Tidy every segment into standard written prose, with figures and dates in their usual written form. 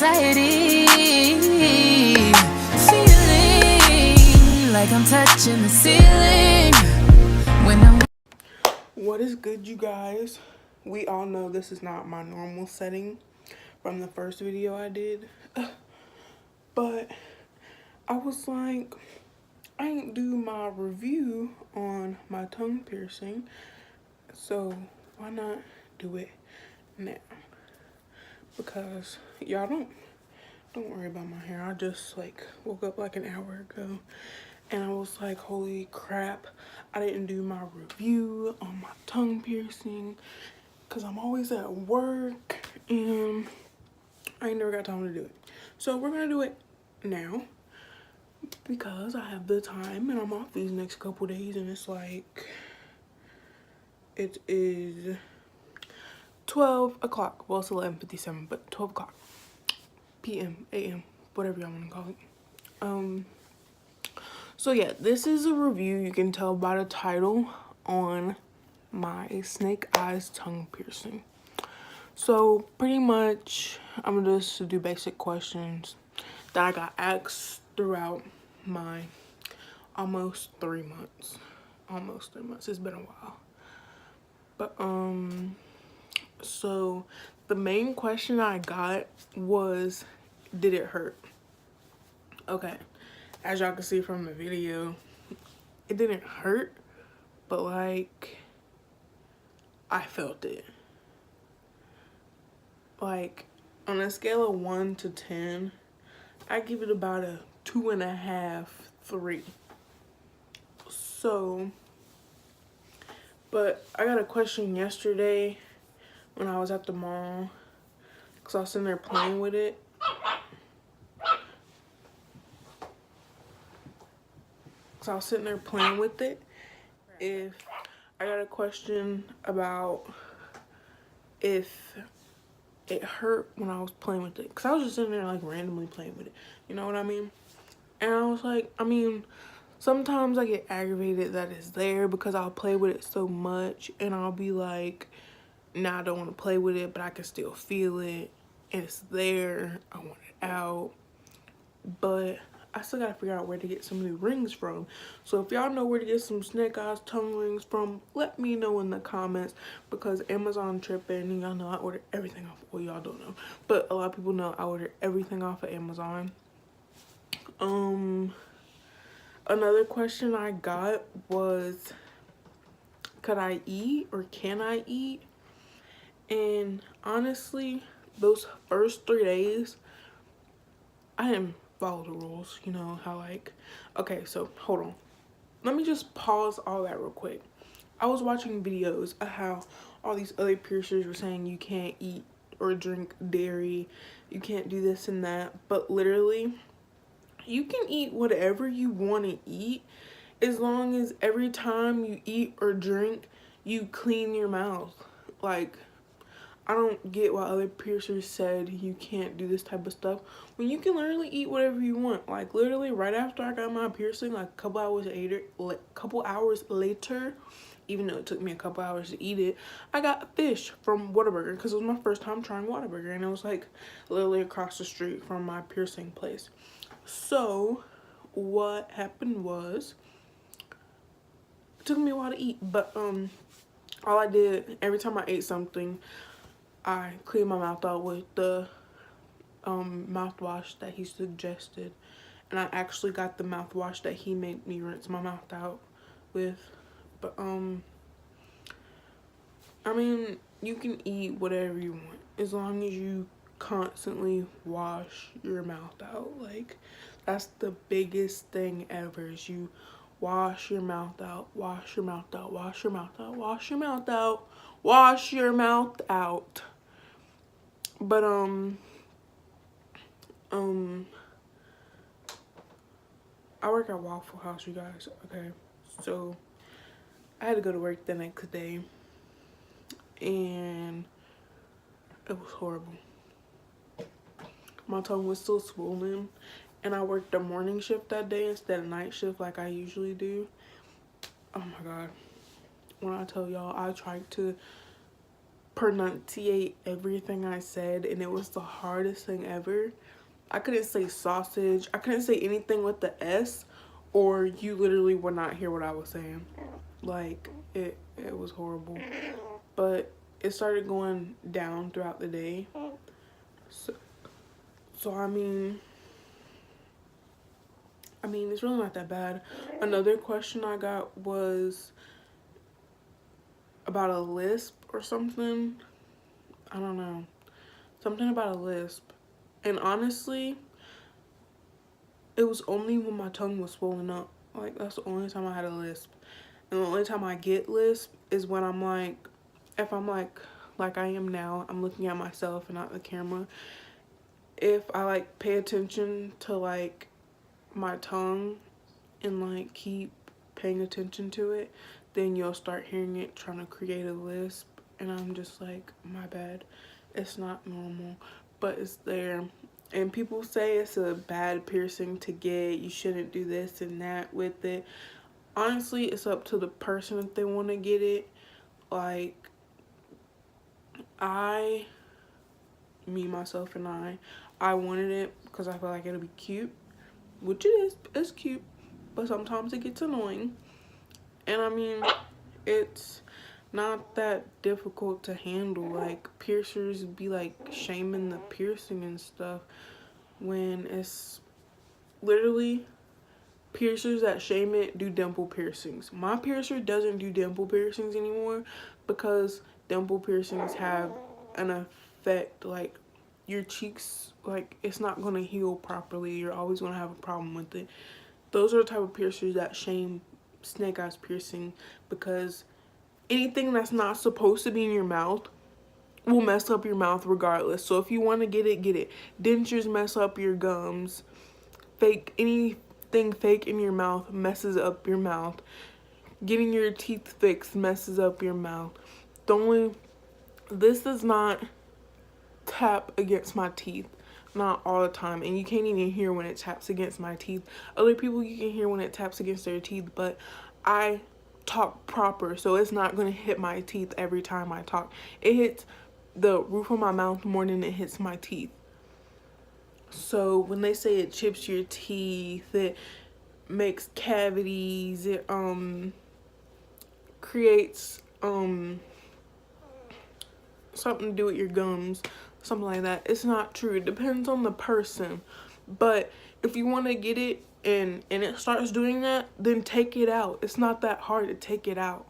anxiety, feeling like I'm touching the ceiling when I'm. What is good, you guys? We all know this is not my normal setting from the first video I did, but I was like, I ain't do my review on my tongue piercing, so why not do it now? Because y'all don't worry about my hair. I just like woke up like an hour ago and I was like, holy crap, I didn't do my review on my tongue piercing because I'm always at work and I ain't never got time to do it. So we're gonna do it now because I have the time and I'm off these next couple days, and it's like, it is 12 o'clock. Well, it's 11:57, but 12 o'clock p.m., a.m., whatever y'all want to call it. So yeah, this is a review. You can tell by the title on my snake eyes tongue piercing. So pretty much I'm gonna just do basic questions that I got asked throughout my almost 3 months. It's been a while. But so the main question I got was, did it hurt? Okay, as y'all can see from the video, it didn't hurt, but like I felt it. Like on a scale of 1 to 10, I give it about a 2.5, 3. So, but I got a question yesterday when I was at the mall because I was sitting there playing with it. If I got a question about if it hurt when I was playing with it, because I was just sitting there like randomly playing with it, you know what I mean? And I was like, I mean, sometimes I get aggravated that it's there because I'll play with it so much and I'll be like, nah, I don't want to play with it, but I can still feel it and it's there. I want it out, but I still gotta figure out where to get some new rings from. So if y'all know where to get some snake eyes tongue rings from, let me know in the comments, because Amazon tripping, and y'all know I order everything off. Well, y'all don't know, but a lot of people know I order everything off of Amazon. Another question I got was, could I eat or can I eat? And honestly, those first 3 days, I didn't follow the rules. You know how like, okay, so hold on. Let me just pause all that real quick. I was watching videos of how all these other piercers were saying you can't eat or drink dairy, you can't do this and that, but literally, you can eat whatever you want to eat as long as every time you eat or drink, you clean your mouth. Like, I don't get why other piercers said you can't do this type of stuff when you can literally eat whatever you want. Like literally right after I got my piercing, like a couple hours later, even though it took me a couple hours to eat it, I got fish from Whataburger because it was my first time trying Whataburger, and it was like literally across the street from my piercing place. So what happened was, it took me a while to eat, but all I did every time I ate something, I cleaned my mouth out with the mouthwash that he suggested, and I actually got the mouthwash that he made me rinse my mouth out with. But I mean, you can eat whatever you want as long as you constantly wash your mouth out. Like, that's the biggest thing ever, is you wash your mouth out, wash your mouth out, wash your mouth out, wash your mouth out, wash your mouth out. But I work at Waffle House, you guys. Okay, so I had to go to work the next day and it was horrible. My tongue was still swollen, and I worked the morning shift that day instead of night shift like I usually do. Oh my god, when I tell y'all, I tried to pronunciate everything I said, and it was the hardest thing ever. I couldn't say sausage. I couldn't say anything with the S, or you literally would not hear what I was saying. Like, it was horrible. But it started going down throughout the day. So I mean, it's really not that bad. Another question I got was about a lisp or something. I don't know. Something about a lisp. And honestly, it was only when my tongue was swollen up. Like, that's the only time I had a lisp. And the only time I get lisp is when I'm like, if I'm like I am now, I'm looking at myself and not the camera. If I like pay attention to like my tongue and like keep paying attention to it, then you'll start hearing it trying to create a lisp, and I'm just like, my bad, it's not normal, but it's there. And people say it's a bad piercing to get, you shouldn't do this and that with it. Honestly, it's up to the person if they want to get it. Like, me, myself, and I wanted it because I feel like it'll be cute, which it is. It's cute, but sometimes it gets annoying. And I mean, it's not that difficult to handle. Like, piercers be like shaming the piercing and stuff, when it's literally piercers that shame it do dimple piercings. My piercer doesn't do dimple piercings anymore because dimple piercings have an effect, like your cheeks, like it's not gonna heal properly. You're always gonna have a problem with it. Those are the type of piercers that shame snake eyes piercing, because anything that's not supposed to be in your mouth will mess up your mouth regardless. So if you want to get it, get it. Dentures mess up your gums. Anything fake in your mouth messes up your mouth. Getting your teeth fixed messes up your mouth. This does not tap against my teeth, not all the time, and you can't even hear when it taps against my teeth. Other people, you can hear when it taps against their teeth, but I talk proper, so it's not going to hit my teeth every time I talk. It hits the roof of my mouth more than it hits my teeth. So when they say it chips your teeth, it makes cavities, it creates something to do with your gums, something like that, it's not true. It depends on the person. But if you want to get it and it starts doing that, then take it out. It's not that hard to take it out.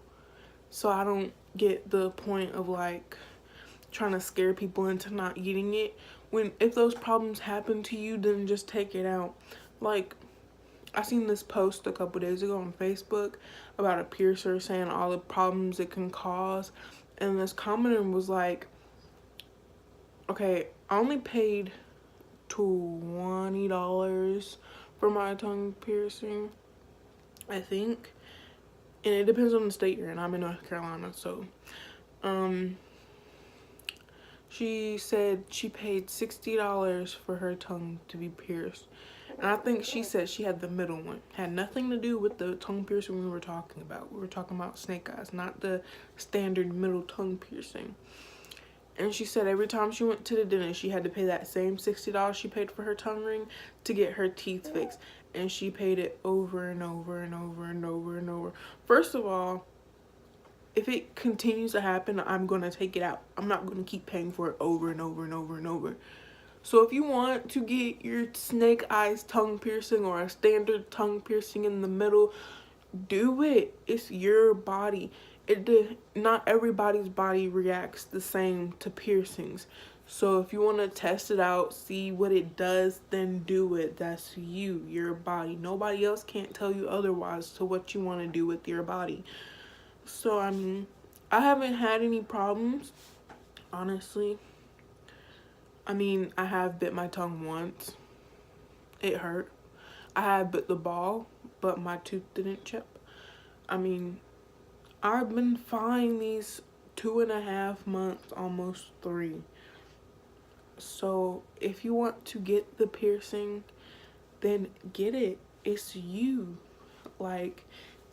So I don't get the point of like trying to scare people into not getting it. If those problems happen to you, then just take it out. Like, I seen this post a couple days ago on Facebook about a piercer saying all the problems it can cause, and this commenter was like, okay, I only paid $20 for my tongue piercing, I think, and it depends on the state you're in. I'm in North Carolina, so she said she paid $60 for her tongue to be pierced. And I think she said she had the middle one. Had nothing to do with the tongue piercing we were talking about. We were talking about snake eyes, not the standard middle tongue piercing. And she said every time she went to the dentist, she had to pay that same $60 she paid for her tongue ring to get her teeth fixed. And she paid it over and over and over and over and over. First of all, if it continues to happen, I'm going to take it out. I'm not going to keep paying for it over and over and over and over. So if you want to get your snake eyes tongue piercing or a standard tongue piercing in the middle, do it. It's your body. Not everybody's body reacts the same to piercings. So if you want to test it out, see what it does, then do it. That's you, your body. Nobody else can't tell you otherwise to what you want to do with your body. So, I mean, I haven't had any problems, honestly. I mean, I have bit my tongue once. It hurt. I have bit the ball, but my tooth didn't chip. I mean, I've been fine these 2.5 months, almost 3. So, if you want to get the piercing, then get it. It's you. Like,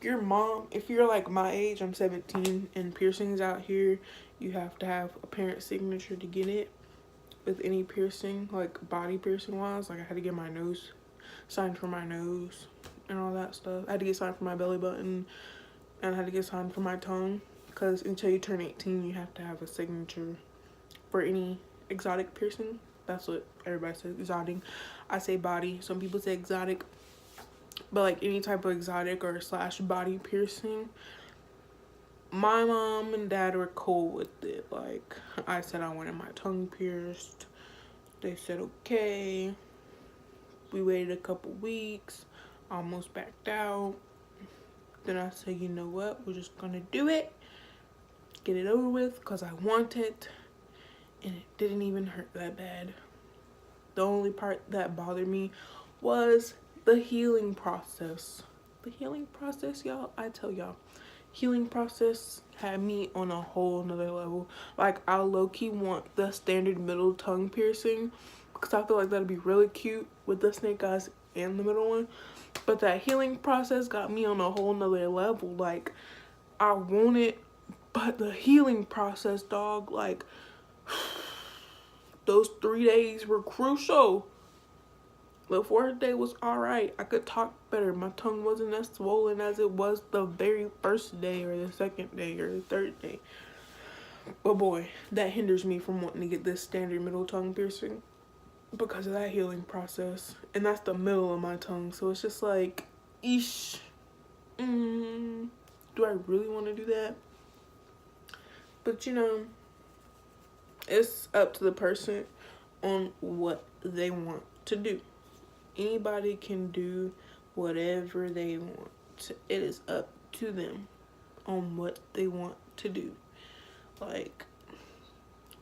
your mom, if you're like my age, I'm 17, and piercings out here, you have to have a parent signature to get it. With any piercing, like body piercing wise, like I had to get my nose signed for my nose and all that stuff. I had to get signed for my belly button, and I had to get signed for my tongue, because until you turn 18 you have to have a signature for any exotic piercing. That's what everybody says, exotic. I say body, some people say exotic, but like any type of exotic or slash body piercing, my mom and dad were cool with it. Like I said I wanted my tongue pierced, they said okay. We waited a couple weeks, almost backed out. Then I said, you know what, we're just gonna do it, get it over with, because I want it, and it didn't even hurt that bad. The only part that bothered me was the healing process. The healing process, y'all, I tell y'all, healing process had me on a whole nother level. Like, I low-key want the standard middle tongue piercing, because I feel like that'd be really cute with the snake eyes and the middle one. But that healing process got me on a whole nother level. Like, I want it, but the healing process, dog, like, those 3 days were crucial. The 4th day was alright. I could talk better. My tongue wasn't as swollen as it was the very first day or the 2nd day or the 3rd day. But boy, that hinders me from wanting to get this standard middle tongue piercing because of that healing process. And that's the middle of my tongue. So it's just like, eesh. Do I really want to do that? But you know, it's up to the person on what they want to do. Anybody can do whatever they want. It is up to them on what they want to do. Like,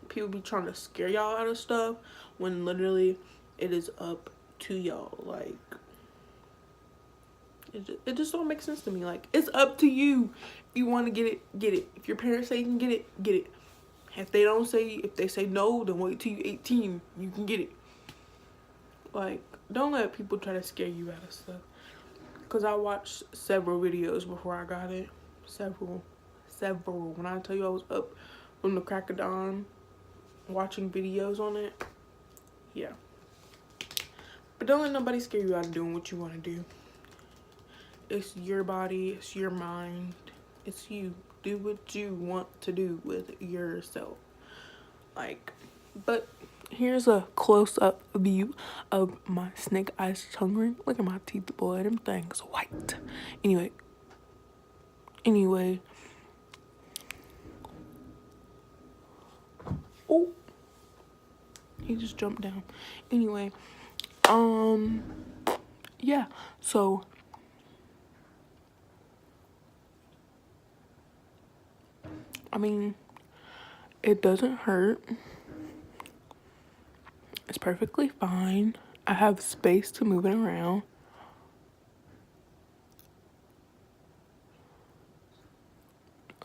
people be trying to scare y'all out of stuff when literally it is up to y'all. Like, it just don't make sense to me. Like, it's up to you. If you want to get it, get it. If your parents say you can get it, get it. If they don't say, if they say no, then wait till you're 18, you can get it. Like, don't let people try to scare you out of stuff. Because I watched several videos before I got it. Several. When I tell you I was up from the crack of dawn watching videos on it. Yeah. But don't let nobody scare you out of doing what you want to do. It's your body. It's your mind. It's you. Do what you want to do with yourself. Like, but here's a close-up view of my snake eyes tongue ring. Look at my teeth, boy. Them things white. Anyway. Oh. He just jumped down. Anyway. Yeah. So, I mean, it doesn't hurt. It's perfectly fine. I have space to move it around.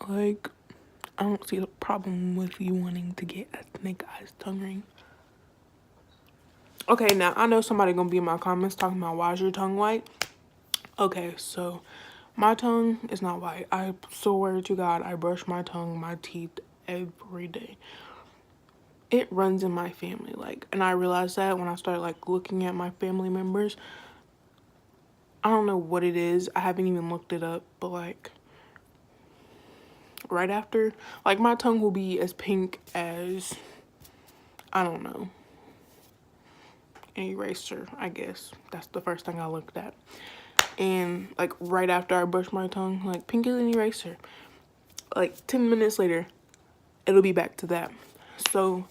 Like, I don't see the problem with you wanting to get a snake eyes tongue ring. Okay, now I know somebody gonna be in my comments talking about why is your tongue white? Okay, so my tongue is not white. I swear to God, I brush my tongue, my teeth every day. It runs in my family, like, and I realized that when I started like looking at my family members. I don't know what it is. I haven't even looked it up, but like right after, like, my tongue will be as pink as, I don't know, an eraser, I guess. That's the first thing I looked at. And like right after I brush my tongue, like pink as an eraser. Like 10 minutes later, it'll be back to that. So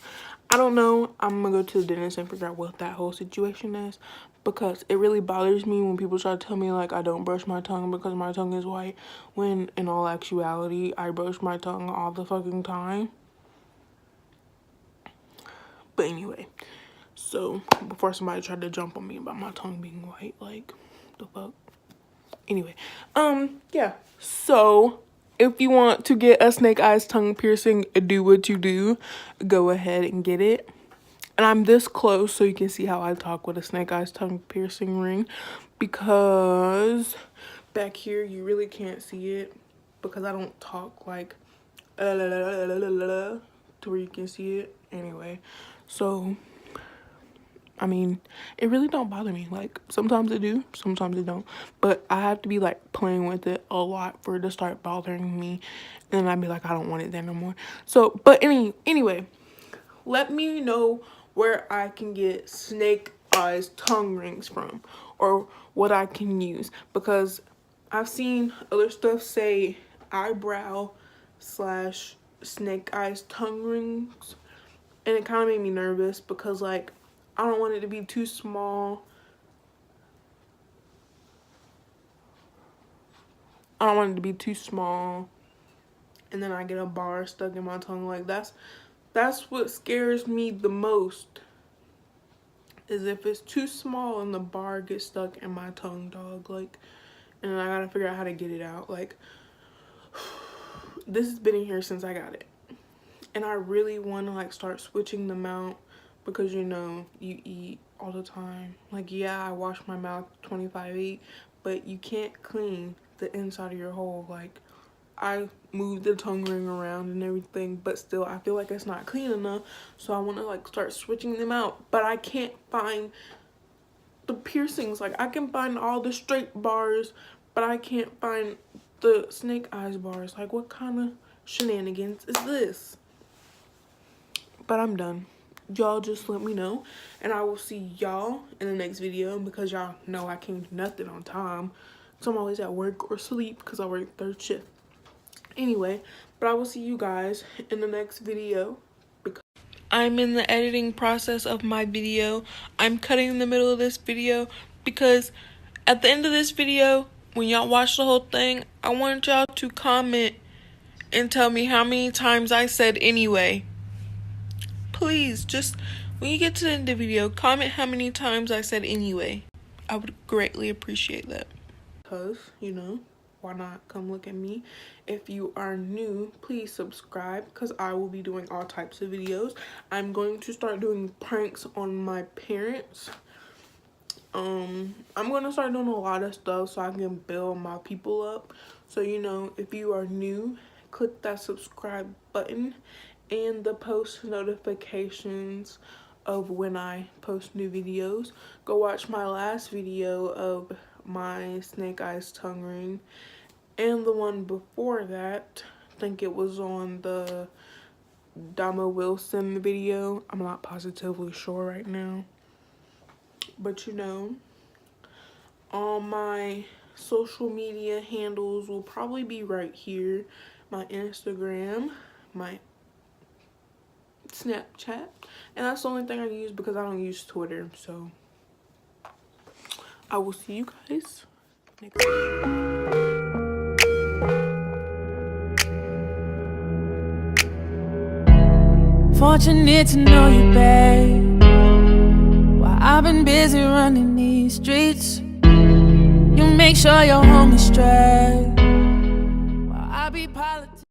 I don't know. I'm gonna go to the dentist and figure out what that whole situation is, because it really bothers me when people try to tell me like I don't brush my tongue because my tongue is white, when in all actuality I brush my tongue all the fucking time. But anyway, so before somebody tried to jump on me about my tongue being white, like, the fuck. Anyway, yeah, so if you want to get a snake eyes tongue piercing, do what you do. Go ahead and get it. And I'm this close so you can see how I talk with a snake eyes tongue piercing ring, because back here you really can't see it because I don't talk like to where you can see it. Anyway, so I mean, it really don't bother me. Like, sometimes it do, sometimes it don't. But I have to be, like, playing with it a lot for it to start bothering me. And then I'd be like, I don't want it there no more. So, but anyway, let me know where I can get snake eyes tongue rings from. Or what I can use. Because I've seen other stuff say eyebrow / snake eyes tongue rings. And it kind of made me nervous because, like, I don't want it to be too small. I don't want it to be too small. And then I get a bar stuck in my tongue. Like, that's what scares me the most. Is if it's too small and the bar gets stuck in my tongue, dog. Like, and then I gotta figure out how to get it out. Like, this has been in here since I got it. And I really want to, like, start switching them out. Because, you know, you eat all the time. Like, yeah, I wash my mouth 25/8, but you can't clean the inside of your hole. Like, I move the tongue ring around and everything, but still, I feel like it's not clean enough. So I want to, like, start switching them out. But I can't find the piercings. Like, I can find all the straight bars, but I can't find the snake eyes bars. Like, what kind of shenanigans is this? But I'm done. Y'all just let me know, and I will see y'all in the next video, because y'all know I can't do nothing on time, so I'm always at work or sleep because I work 3rd shift. Anyway, but I will see you guys in the next video. Because I'm in the editing process of my video. I'm cutting in the middle of this video because at the end of this video, when y'all watch the whole thing, I want y'all to comment and tell me how many times I said anyway. Please, just when you get to the end of the video, comment how many times I said anyway. I would greatly appreciate that. Because, you know, why not come look at me? If you are new, please subscribe, because I will be doing all types of videos. I'm going to start doing pranks on my parents. I'm going to start doing a lot of stuff so I can build my people up. So, you know, if you are new, click that subscribe button and the post notifications of when I post new videos. Go watch my last video of my snake eyes tongue ring, and the one before that. I think it was on the Dama Wilson video. I'm not positively sure right now, but you know, all my social media handles will probably be right here. My Instagram, my Snapchat, and that's the only thing I use because I don't use Twitter. So I will see you guys next time. Fortunate to know you, babe. While I've been busy running these streets, you make sure your home is straight. While I be politic.